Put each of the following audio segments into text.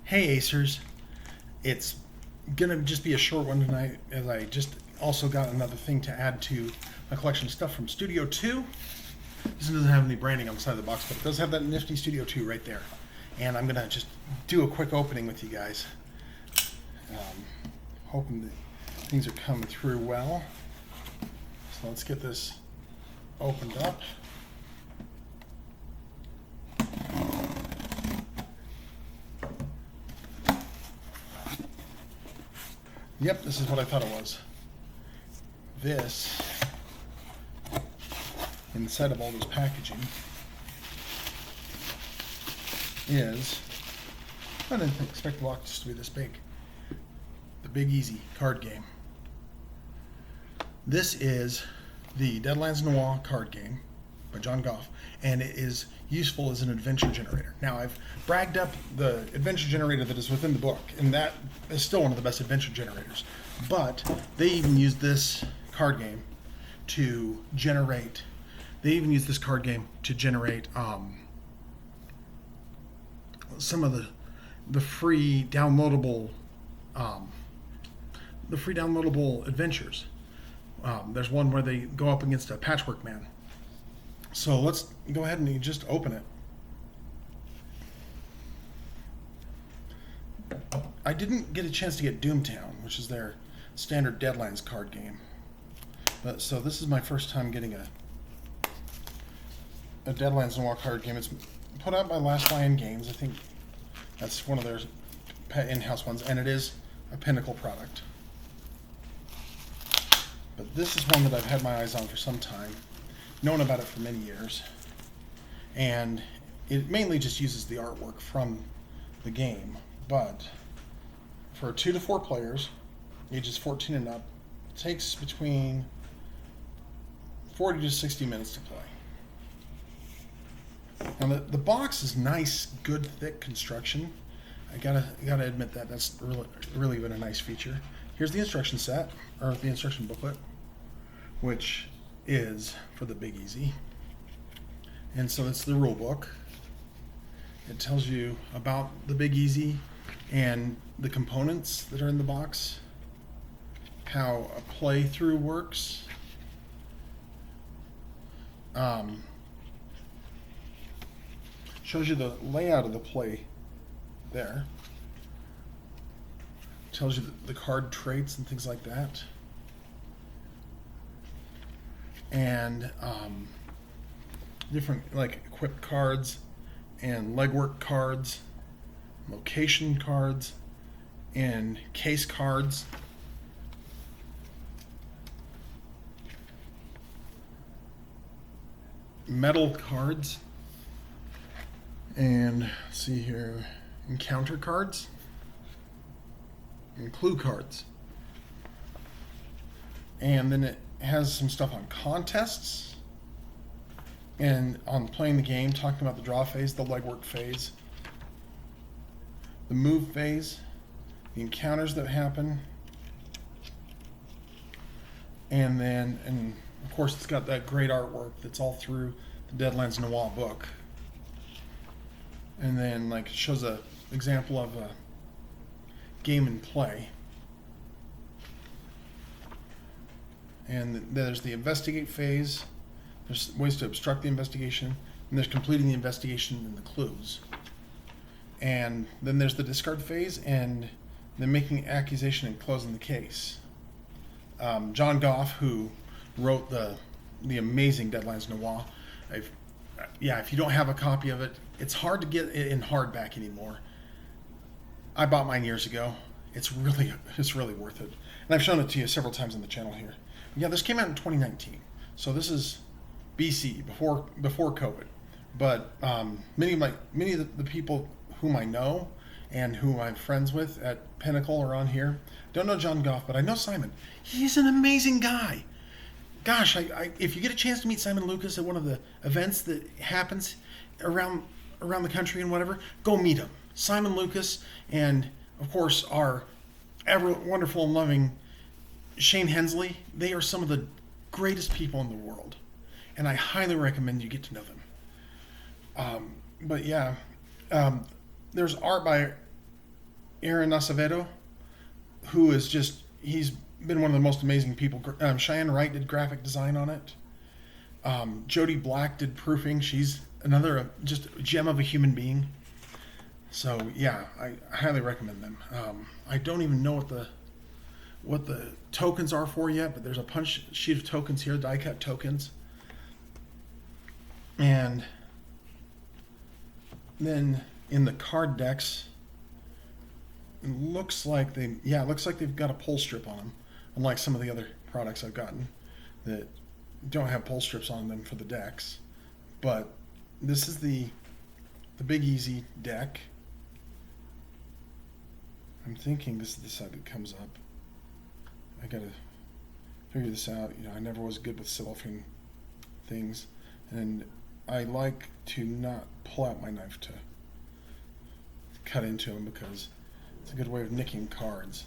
Hey Acers, it's gonna just be a short one tonight as I just also got another thing to add to my collection of stuff from Studio 2. This doesn't have any branding on the side of the box, but it does have that nifty Studio 2 right there. And I'm gonna just do a quick opening with you guys. Hoping that things are coming through well. So let's get this opened up. Yep, this is what I thought it was. This, inside of all this packaging, is, I didn't expect the box to be this big, the Big Easy card game. This is the Deadlands Noir card game by John Goff, and it is useful as an adventure generator. Now, I've bragged up the adventure generator that is within the book, and that is still one of the best adventure generators. But they even use this card game to generate. Some of the free downloadable adventures. There's one where they go up against a patchwork man. So let's go ahead and just open it. I didn't get a chance to get Doomtown, which is their standard Deadlands card game. So this is my first time getting a Deadlands Noir card game. It's put out by Last Lion Games. I think that's one of their in-house ones, and it is a Pinnacle product. But this is one that I've had my eyes on for some time, known about it for many years, and it mainly just uses the artwork from the game. But for 2 to 4 players, ages 14 and up, it takes between 40 to 60 minutes to play. Now the box is nice, good, thick construction. I gotta admit that's really been a nice feature. Here's the instruction set, or the instruction booklet, which is for the Big Easy. And so it's the rule book. It tells you about the Big Easy and the components that are in the box, how a playthrough works. Shows you the layout of the play there. Tells you the card traits and things like that. And different like equipped cards and legwork cards, location cards, and case cards. Metal cards. And let's see here, encounter cards and clue cards. And then it has some stuff on contests and on playing the game, talking about the draw phase, the legwork phase, the move phase, the encounters that happen, and of course it's got that great artwork that's all through the Deadlands Noir book. And then like it shows a example of a game and play. And there's the investigate phase. There's ways to obstruct the investigation, and there's completing the investigation and the clues. And then there's the discard phase, and then making accusation and closing the case. John Goff, who wrote the amazing Deadlands Noir, if you don't have a copy of it, it's hard to get it in hardback anymore. I bought mine years ago. It's really worth it, and I've shown it to you several times on the channel here. Yeah, this came out in 2019, so this is BC, before COVID. But many of the people whom I know and who I'm friends with at Pinnacle are on here. Don't know John Goff, but I know Simon. He's an amazing guy. Gosh, if you get a chance to meet Simon Lucas at one of the events that happens around the country and whatever, go meet him. Simon Lucas and, of course, our ever wonderful and loving Shane Hensley, they are some of the greatest people in the world, and I highly recommend you get to know them. But yeah, there's art by Aaron Acevedo, who is just, he's been one of the most amazing people. Cheyenne Wright did graphic design on it. Jody Black did proofing. She's another just gem of a human being. So yeah, I highly recommend them. I don't even know what the tokens are for yet, but there's a punch sheet of tokens here, die cut tokens. And then in the card decks, it looks like they've got a pull strip on them, unlike some of the other products I've gotten that don't have pull strips on them for the decks. But this is the Big Easy deck. I'm thinking this is the side that comes up. I gotta figure this out. I never was good with cellophane things, and I like to not pull out my knife to cut into them because it's a good way of nicking cards,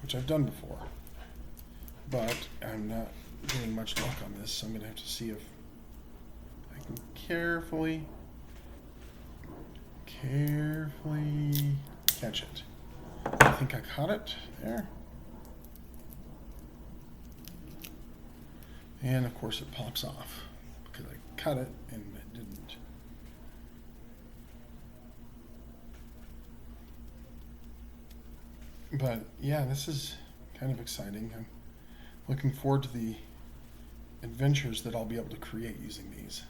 which I've done before. But I'm not getting much luck on this, so I'm gonna have to see if I can carefully catch it. I think I caught it there. And of course it pops off because I cut it and it didn't. But yeah, this is kind of exciting. I'm looking forward to the adventures that I'll be able to create using these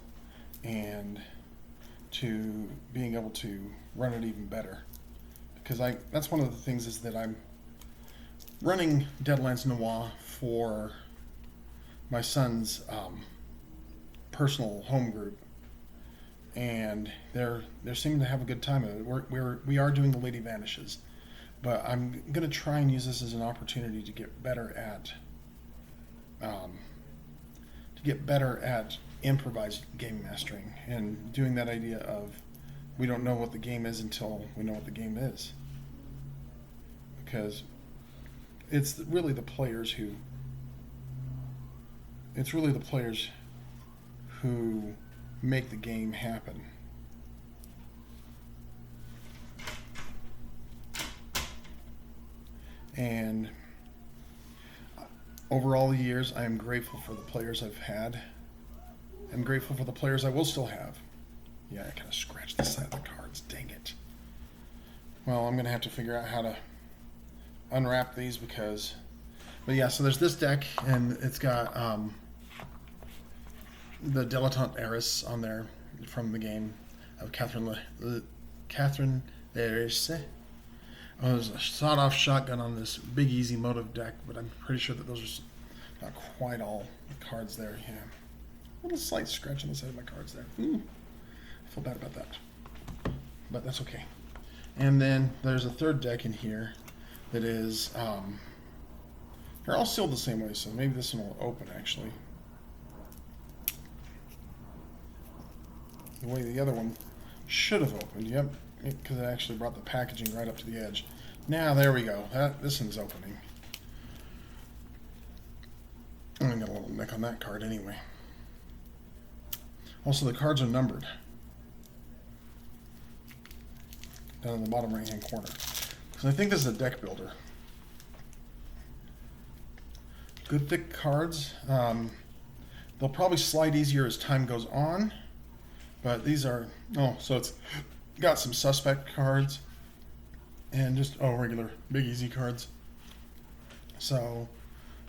and to being able to run it even better. Because that's one of the things is that I'm running Deadlands Noir for my son's personal home group, and they're seeming to have a good time of it. We are doing the Lady Vanishes, but I'm gonna try and use this as an opportunity to get better at improvised game mastering and doing that idea of we don't know what the game is until we know what the game is, because it's really the players who make the game happen. And over all the years, I am grateful for the players I've had. I'm grateful for the players I will still have. Yeah, I kind of scratched the side of the cards. Dang it. Well, I'm going to have to figure out how to unwrap these because... But yeah, so there's this deck, and it's got the Dilettante Heiress on there from the game of Catherine Heiress. Oh, there's a sawed-off shotgun on this Big Easy motive deck, but I'm pretty sure that those are not quite all the cards there. Yeah, a little slight scratch on the side of my cards there. Ooh, I feel bad about that, but that's okay. And then there's a third deck in here that is, they're all sealed the same way, so maybe this one will open actually. The way the other one should have opened, yep, because it actually brought the packaging right up to the edge. Now, there we go. This one's opening. I'm going to get a little nick on that card anyway. Also, the cards are numbered. Down in the bottom right-hand corner. Because I think this is a deck builder. Good thick cards. They'll probably slide easier as time goes on. But these are... Oh, so it's got some suspect cards. And just, regular Big Easy cards. So,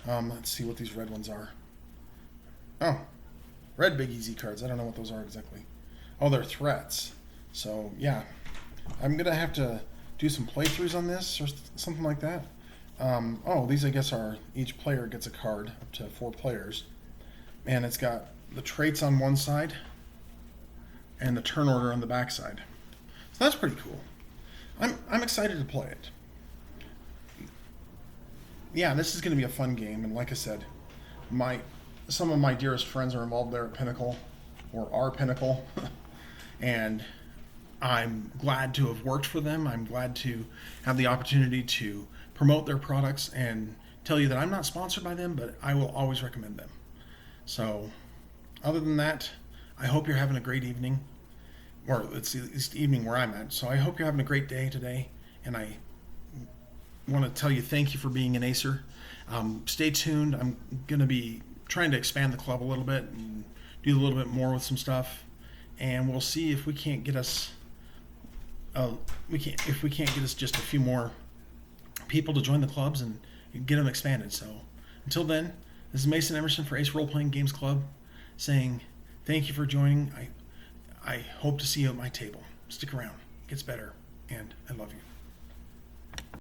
let's see what these red ones are. Oh, red Big Easy cards. I don't know what those are exactly. Oh, they're threats. So, yeah. I'm going to have to do some playthroughs on this or something like that. These I guess are, each player gets a card, up to 4 players. And it's got the traits on one side and the turn order on the back side. So that's pretty cool. I'm excited to play it. Yeah, this is going to be a fun game, and like I said, some of my dearest friends are involved there at Pinnacle, or are Pinnacle, and I'm glad to have worked for them. I'm glad to have the opportunity to promote their products and tell you that I'm not sponsored by them, but I will always recommend them. So, other than that, I hope you're having a great evening. Or it's the evening where I'm at. So I hope you're having a great day today, and I want to tell you thank you for being an Acer. Stay tuned. I'm going to be trying to expand the club a little bit and do a little bit more with some stuff, and we'll see if we can't get us if we can't get us just a few more people to join the clubs and get them expanded. So until then, this is Mason Emerson for Ace Role Playing Games Club saying thank you for joining. I hope to see you at my table. Stick around. It gets better, and I love you.